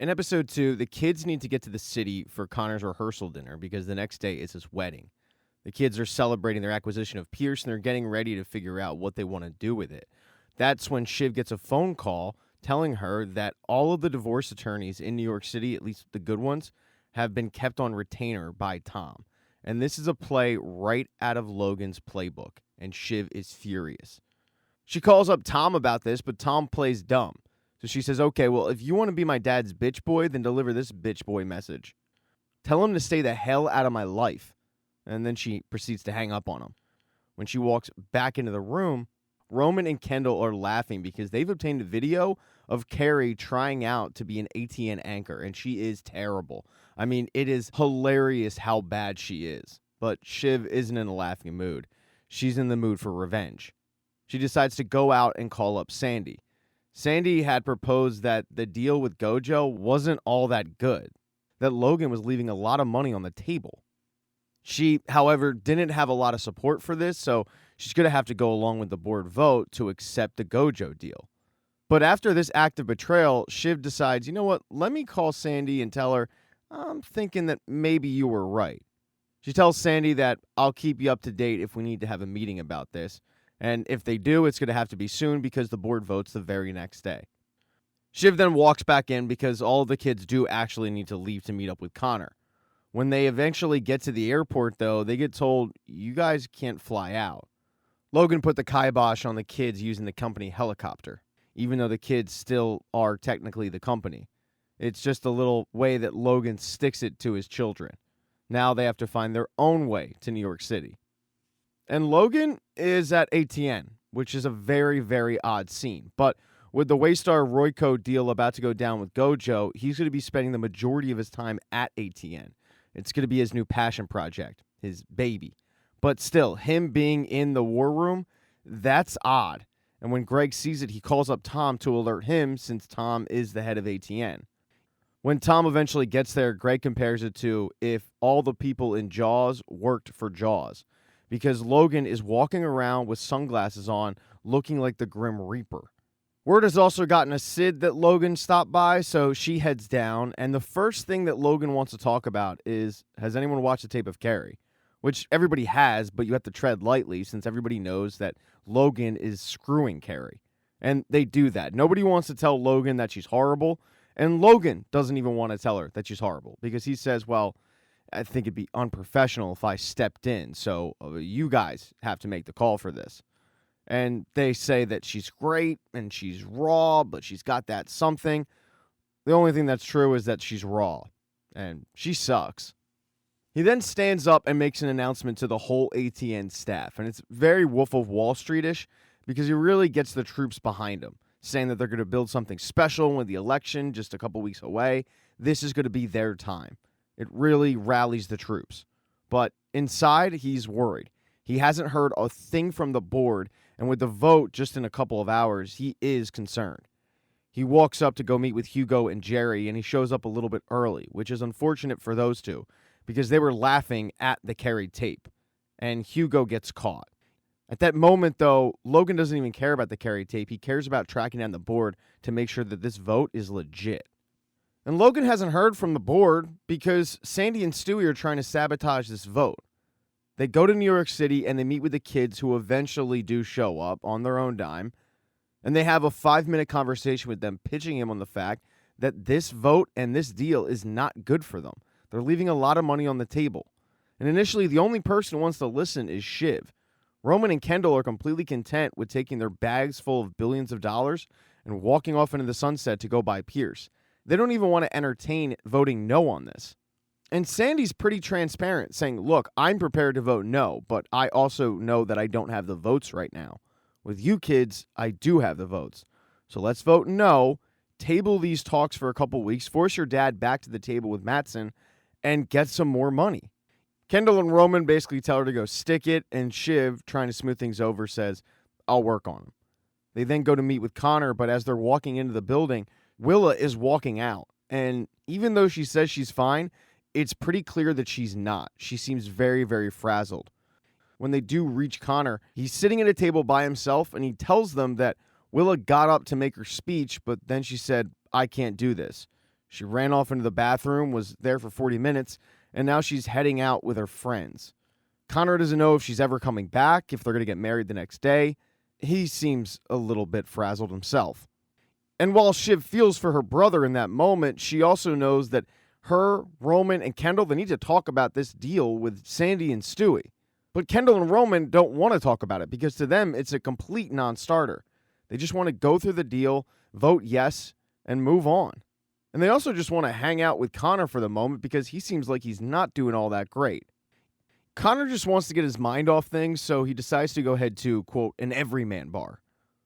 In episode 2, the kids need to get to the city for Connor's rehearsal dinner because the next day is his wedding. The kids are celebrating their acquisition of Pierce and they're getting ready to figure out what they want to do with it. That's when Shiv gets a phone call telling her that all of the divorce attorneys in New York City, at least the good ones, have been kept on retainer by Tom. And this is a play right out of Logan's playbook, and Shiv is furious. She calls up Tom about this, but Tom plays dumb. So she says, okay, well, if you want to be my dad's bitch boy, then deliver this bitch boy message. Tell him to stay the hell out of my life. And then she proceeds to hang up on him. When she walks back into the room, Roman and Kendall are laughing because they've obtained a video of Carrie trying out to be an ATN anchor, and she is terrible. I mean, it is hilarious how bad she is. But Shiv isn't in a laughing mood. She's in the mood for revenge. She decides to go out and call up Sandy. Sandy had proposed that the deal with Gojo wasn't all that good, that Logan was leaving a lot of money on the table. She, however, didn't have a lot of support for this, so she's going to have to go along with the board vote to accept the Gojo deal. But after this act of betrayal, Shiv decides, you know what, let me call Sandy and tell her, I'm thinking that maybe you were right. She tells Sandy that I'll keep you up to date if we need to have a meeting about this. And if they do, it's going to have to be soon because the board votes the very next day. Shiv then walks back in because all the kids do actually need to leave to meet up with Connor. When they eventually get to the airport, though, they get told, you guys can't fly out. Logan put the kibosh on the kids using the company helicopter, even though the kids still are technically the company. It's just a little way that Logan sticks it to his children. Now they have to find their own way to New York City. And Logan is at ATN, which is a very, very odd scene. But with the Waystar Royco deal about to go down with Gojo, he's going to be spending the majority of his time at ATN. It's going to be his new passion project, his baby. But still, him being in the war room, that's odd. And when Greg sees it, he calls up Tom to alert him since Tom is the head of ATN. When Tom eventually gets there, Greg compares it to if all the people in Jaws worked for Jaws. Because Logan is walking around with sunglasses on, looking like the Grim Reaper. Word has also gotten to Sid that Logan stopped by, so she heads down, and the first thing that Logan wants to talk about is, has anyone watched the tape of Carrie? Which everybody has, but you have to tread lightly since everybody knows that Logan is screwing Carrie. And they do that. Nobody wants to tell Logan that she's horrible, and Logan doesn't even want to tell her that she's horrible, because he says, well, I think it'd be unprofessional if I stepped in, so you guys have to make the call for this. And they say that she's great and she's raw, but she's got that something. The only thing that's true is that she's raw, and she sucks. He then stands up and makes an announcement to the whole ATN staff, and it's very Wolf of Wall Street-ish because he really gets the troops behind him, saying that they're going to build something special with the election just a couple weeks away. This is going to be their time. It really rallies the troops. But inside, he's worried. He hasn't heard a thing from the board, and with the vote just in a couple of hours, he is concerned. He walks up to go meet with Hugo and Jerry, and he shows up a little bit early, which is unfortunate for those two, because they were laughing at the carried tape, and Hugo gets caught. At that moment, though, Logan doesn't even care about the carried tape. He cares about tracking down the board to make sure that this vote is legit. And Logan hasn't heard from the board because Sandy and Stewie are trying to sabotage this vote. They go to New York City and they meet with the kids who eventually do show up on their own dime. And they have a 5-minute conversation with them, pitching him on the fact that this vote and this deal is not good for them. They're leaving a lot of money on the table. And initially, the only person who wants to listen is Shiv. Roman and Kendall are completely content with taking their bags full of billions of dollars and walking off into the sunset to go buy Pierce. They don't even want to entertain voting no on this. And Sandy's pretty transparent, saying, look, I'm prepared to vote no, but I also know that I don't have the votes right now. With you kids, I do have the votes. So let's vote no, table these talks for a couple weeks, force your dad back to the table with Mattson, and get some more money. Kendall and Roman basically tell her to go stick it, and Shiv, trying to smooth things over, says, I'll work on him. They then go to meet with Connor, but as they're walking into the building, Willa is walking out, and even though she says she's fine, it's pretty clear that she's not. She seems very, very frazzled. When they do reach Connor, he's sitting at a table by himself, and he tells them that Willa got up to make her speech, but then she said, I can't do this. She ran off into the bathroom, was there for 40 minutes, and now she's heading out with her friends. Connor doesn't know if she's ever coming back, if they're going to get married the next day. He seems a little bit frazzled himself. And while Shiv feels for her brother in that moment, she also knows that her, Roman, and Kendall, they need to talk about this deal with Sandy and Stewie. But Kendall and Roman don't want to talk about it because to them, it's a complete non-starter. They just want to go through the deal, vote yes, and move on. And they also just want to hang out with Connor for the moment because he seems like he's not doing all that great. Connor just wants to get his mind off things, so he decides to go head to, quote, an everyman bar.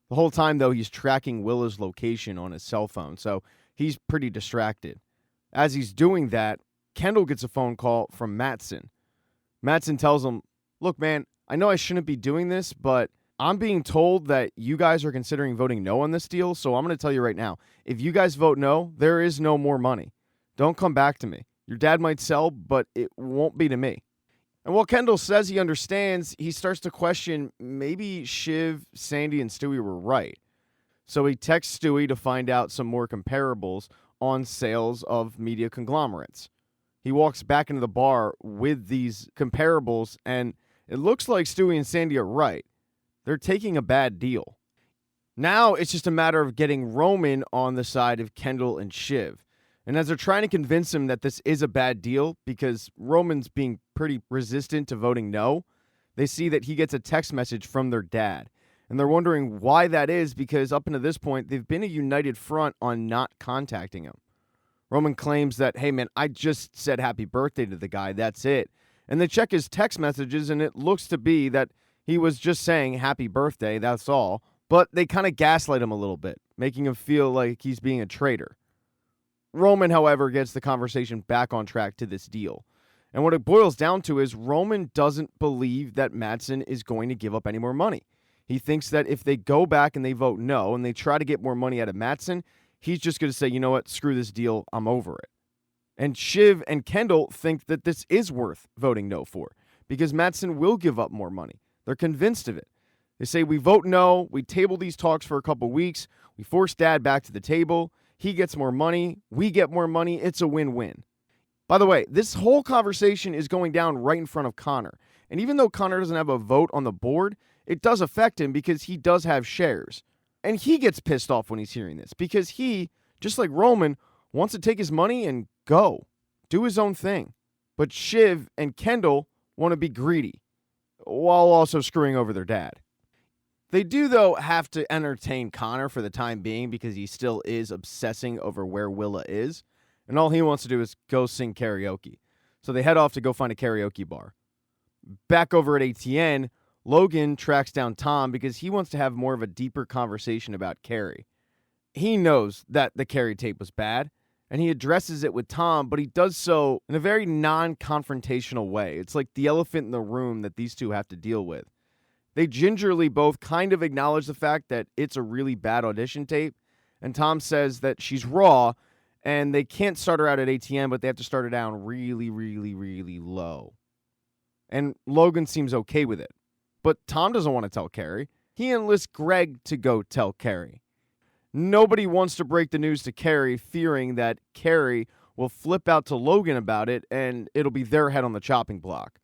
The whole time, though, he's tracking Willa's location on his cell phone, so he's pretty distracted. As he's doing that, Kendall gets a phone call from Mattson. Mattson tells him, look, man, I know I shouldn't be doing this, but I'm being told that you guys are considering voting no on this deal, so I'm going to tell you right now, if you guys vote no, there is no more money. Don't come back to me. Your dad might sell, but it won't be to me. And while Kendall says he understands, he starts to question maybe Shiv, Sandy, and Stewie were right. So he texts Stewie to find out some more comparables on sales of media conglomerates. He walks back into the bar with these comparables, and it looks like Stewie and Sandy are right. They're taking a bad deal. Now it's just a matter of getting Roman on the side of Kendall and Shiv. And as they're trying to convince him that this is a bad deal, because Roman's being pretty resistant to voting no, they see that he gets a text message from their dad. And they're wondering why that is, because up until this point, they've been a united front on not contacting him. Roman claims that, hey man, I just said happy birthday to the guy, that's it. And they check his text messages, and it looks to be that he was just saying happy birthday, that's all. But they kind of gaslight him a little bit, making him feel like he's being a traitor. Roman, however, gets the conversation back on track to this deal. And what it boils down to is Roman doesn't believe that Mattson is going to give up any more money. He thinks that if they go back and they vote no and they try to get more money out of Mattson, he's just going to say, you know what, screw this deal, I'm over it. And Shiv and Kendall think that this is worth voting no for because Mattson will give up more money. They're convinced of it. They say, we vote no, we table these talks for a couple weeks, we force Dad back to the table, he gets more money, we get more money, it's a win-win. By the way, this whole conversation is going down right in front of Connor. And even though Connor doesn't have a vote on the board, it does affect him because he does have shares. And he gets pissed off when he's hearing this because he, just like Roman, wants to take his money and go, do his own thing. But Shiv and Kendall want to be greedy while also screwing over their dad. They do, though, have to entertain Connor for the time being because he still is obsessing over where Willa is. And all he wants to do is go sing karaoke. So they head off to go find a karaoke bar. Back over at ATN, Logan tracks down Tom because he wants to have more of a deeper conversation about Carrie. He knows that the Carrie tape was bad, and he addresses it with Tom, but he does so in a very non-confrontational way. It's like the elephant in the room that these two have to deal with. They gingerly both kind of acknowledge the fact that it's a really bad audition tape, and Tom says that she's raw, and they can't start her out at ATM, but they have to start her down really, really, really low. And Logan seems okay with it. But Tom doesn't want to tell Carrie. He enlists Greg to go tell Carrie. Nobody wants to break the news to Carrie, fearing that Carrie will flip out to Logan about it, and it'll be their head on the chopping block.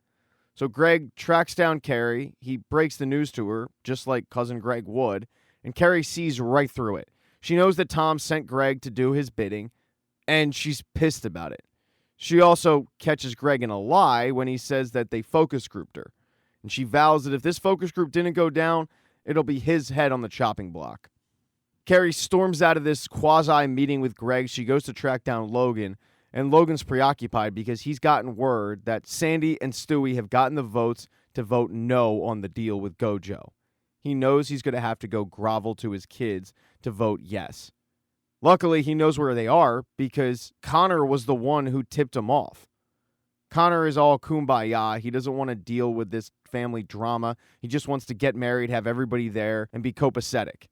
So Greg tracks down Carrie. He breaks the news to her, just like cousin Greg would, and Carrie sees right through it. She knows that Tom sent Greg to do his bidding, and she's pissed about it. She also catches Greg in a lie when he says that they focus grouped her, and she vows that if this focus group didn't go down, it'll be his head on the chopping block. Carrie storms out of this quasi-meeting with Greg. She goes to track down Logan, and Logan's preoccupied because he's gotten word that Sandy and Stewie have gotten the votes to vote no on the deal with Gojo. He knows he's going to have to go grovel to his kids to vote yes. Luckily, he knows where they are because Connor was the one who tipped him off. Connor is all kumbaya. He doesn't want to deal with this family drama. He just wants to get married, have everybody there, and be copacetic.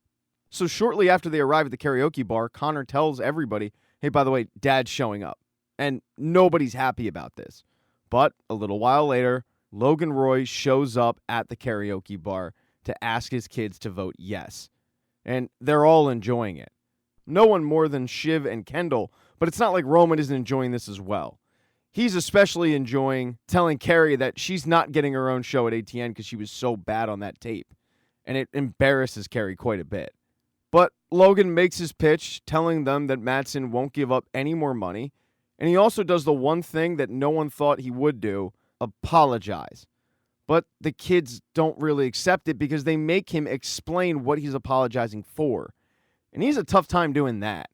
So shortly after they arrive at the karaoke bar, Connor tells everybody, hey, by the way, Dad's showing up. And nobody's happy about this. But a little while later, Logan Roy shows up at the karaoke bar to ask his kids to vote yes. And they're all enjoying it. No one more than Shiv and Kendall, But it's not like Roman isn't enjoying this as well. He's especially enjoying telling Carrie that she's not getting her own show at ATN because she was so bad on that tape. And it embarrasses Carrie quite a bit. But Logan makes his pitch, telling them that Matsson won't give up any more money. And he also does the one thing that no one thought he would do, apologize. But the kids don't really accept it because they make him explain what he's apologizing for. And he's a tough time doing that.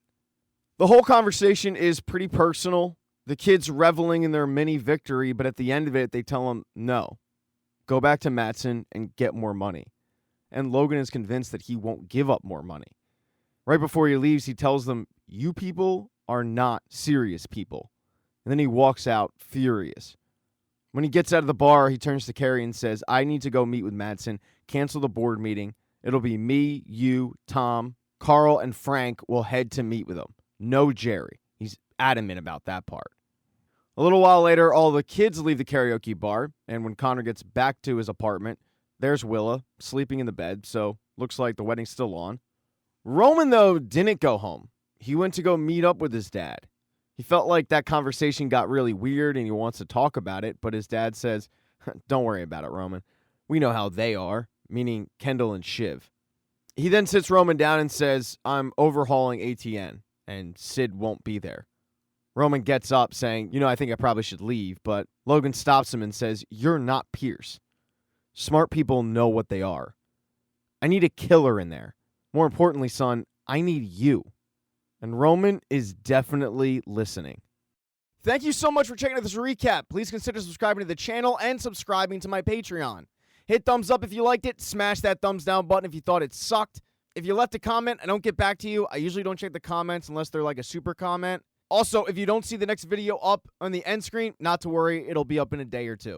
The whole conversation is pretty personal. The kids reveling in their mini victory, but at the end of it, they tell him, no, go back to Matsson and get more money. And Logan is convinced that he won't give up more money. Right before he leaves, he tells them, you people are not serious people. And then he walks out furious. When he gets out of the bar, he turns to Carrie and says, I need to go meet with Matsson, cancel the board meeting. It'll be me, you, Tom, Carl, and Frank will head to meet with him. No Jerry. He's adamant about that part. A little while later, all the kids leave the karaoke bar, and when Connor gets back to his apartment, there's Willa sleeping in the bed, so looks like the wedding's still on. Roman, though, didn't go home. He went to go meet up with his dad. He felt like that conversation got really weird and he wants to talk about it, but his dad says, don't worry about it, Roman. We know how they are, meaning Kendall and Shiv. He then sits Roman down and says, I'm overhauling ATN, and Sid won't be there. Roman gets up saying, I think I probably should leave, but Logan stops him and says, you're not Pierce. Smart people know what they are. I need a killer in there. More importantly, son, I need you. And Roman is definitely listening. Thank you so much for checking out this recap. Please consider subscribing to the channel and subscribing to my Patreon. Hit thumbs up if you liked it. Smash that thumbs down button if you thought it sucked. If you left a comment, I don't get back to you. I usually don't check the comments unless they're like a super comment. Also, if you don't see the next video up on the end screen, not to worry, it'll be up in a day or two.